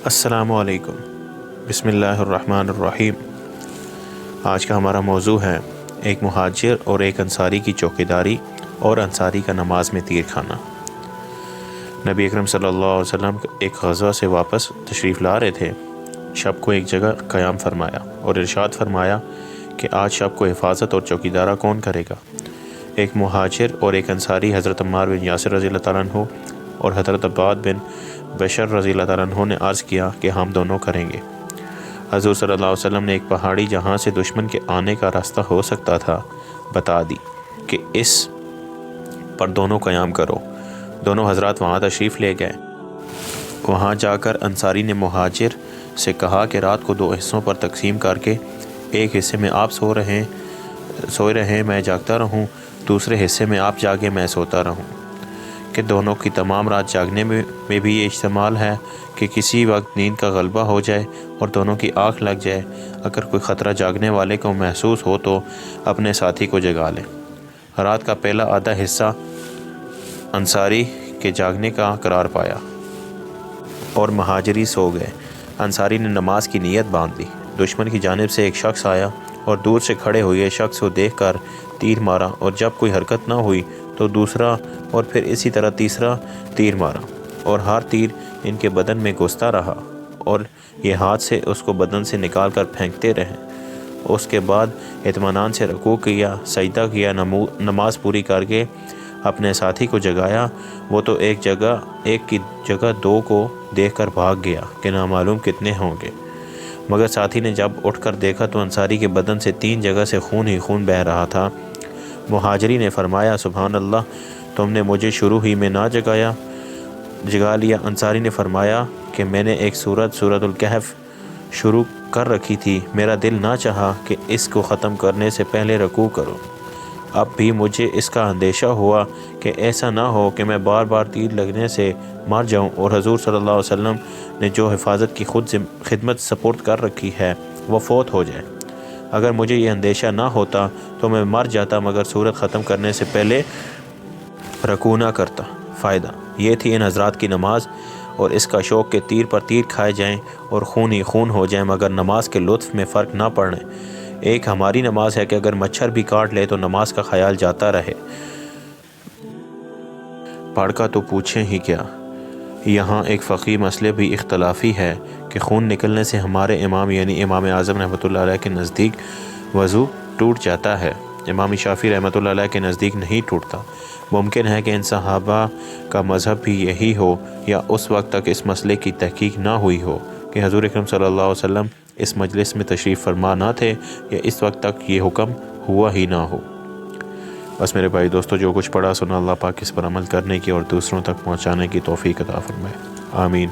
السلام علیکم۔ بسم اللہ الرحمن الرحیم۔ آج کا ہمارا موضوع ہے ایک مہاجر اور ایک انصاری کی چوکیداری اور انصاری کا نماز میں تیر کھانا۔ نبی اکرم صلی اللہ علیہ وسلم ایک غزوہ سے واپس تشریف لا رہے تھے۔ شب کو ایک جگہ قیام فرمایا اور ارشاد فرمایا کہ آج شب کو حفاظت اور چوکیدارہ کون کرے گا؟ ایک مہاجر اور ایک انصاری حضرت عمار بن یاسر رضی اللہ تعالیٰ عنہ اور حضرت عباد بن بشر رضی اللہ تعالیٰ عنہ نے عرض کیا کہ ہم دونوں کریں گے۔ حضور صلی اللہ علیہ وسلم نے ایک پہاڑی جہاں سے دشمن کے آنے کا راستہ ہو سکتا تھا بتا دی کہ اس پر دونوں قیام کرو۔ دونوں حضرات وہاں تشریف لے گئے۔ وہاں جا کر انصاری نے مہاجر سے کہا کہ رات کو 2 حصوں پر تقسیم کر کے ایک حصے میں آپ سوئے رہیں میں جاگتا رہوں، دوسرے حصے میں آپ جاگے میں سوتا رہوں، کہ دونوں کی تمام رات جاگنے میں بھی یہ احتمال ہے کہ کسی وقت نیند کا غلبہ ہو جائے اور دونوں کی آنکھ لگ جائے۔ اگر کوئی خطرہ جاگنے والے کو محسوس ہو تو اپنے ساتھی کو جگا لیں۔ رات کا پہلا آدھا حصہ انصاری کے جاگنے کا قرار پایا اور مہاجری سو گئے۔ انصاری نے نماز کی نیت باندھ لی۔ دشمن کی جانب سے ایک شخص آیا اور دور سے کھڑے ہوئے شخص کو دیکھ کر تیر مارا، اور جب کوئی حرکت نہ ہوئی تو دوسرا اور پھر اسی طرح تیسرا تیر مارا، اور ہر تیر ان کے بدن میں گھستا رہا اور یہ ہاتھ سے اس کو بدن سے نکال کر پھینکتے رہے۔ اس کے بعد اطمینان سے رکوع کیا، سجدہ کیا، نماز پوری کر کے اپنے ساتھی کو جگایا۔ وہ تو ایک کی جگہ 2 کو دیکھ کر بھاگ گیا کہ نامعلوم کتنے ہوں گے، مگر ساتھی نے جب اٹھ کر دیکھا تو انصاری کے بدن سے 3 جگہ سے خون ہی خون بہہ رہا تھا۔ مہاجری نے فرمایا سبحان اللہ، تم نے مجھے شروع ہی میں نہ جگا لیا۔ انصاری نے فرمایا کہ میں نے ایک سورت الکہف شروع کر رکھی تھی، میرا دل نہ چاہا کہ اس کو ختم کرنے سے پہلے رکوع کروں۔ اب بھی مجھے اس کا اندیشہ ہوا کہ ایسا نہ ہو کہ میں بار بار تیر لگنے سے مر جاؤں اور حضور صلی اللہ علیہ وسلم نے جو حفاظت کی خدمت سپرد کر رکھی ہے وہ فوت ہو جائے۔ اگر مجھے یہ اندیشہ نہ ہوتا تو میں مر جاتا، مگر سورت ختم کرنے سے پہلے رکوع نہ کرتا۔ فائدہ یہ تھی ان حضرات کی نماز اور اس کا شوق کہ تیر پر تیر کھائے جائیں اور خون ہی خون ہو جائیں، مگر نماز کے لطف میں فرق نہ پڑے۔ ایک ہماری نماز ہے کہ اگر مچھر بھی کاٹ لے تو نماز کا خیال جاتا رہے۔ پڑھ کا تو پوچھیں ہی کیا۔ یہاں ایک فقہی مسئلے بھی اختلافی ہے کہ خون نکلنے سے ہمارے امام یعنی امام اعظم رحمۃ اللہ علیہ کے نزدیک وضو ٹوٹ جاتا ہے، امام شافعی رحمۃ اللہ علیہ کے نزدیک نہیں ٹوٹتا۔ ممکن ہے کہ ان صحابہ کا مذہب بھی یہی ہو، یا اس وقت تک اس مسئلے کی تحقیق نہ ہوئی ہو کہ حضور اکرم صلی اللہ علیہ وسلم اس مجلس میں تشریف فرما نہ تھے، یا اس وقت تک یہ حکم ہوا ہی نہ ہو۔ بس میرے بھائی دوستو، جو کچھ پڑھا سنا اللہ پاک اس پر عمل کرنے کی اور دوسروں تک پہنچانے کی توفیق عطا فرمائے، آمین۔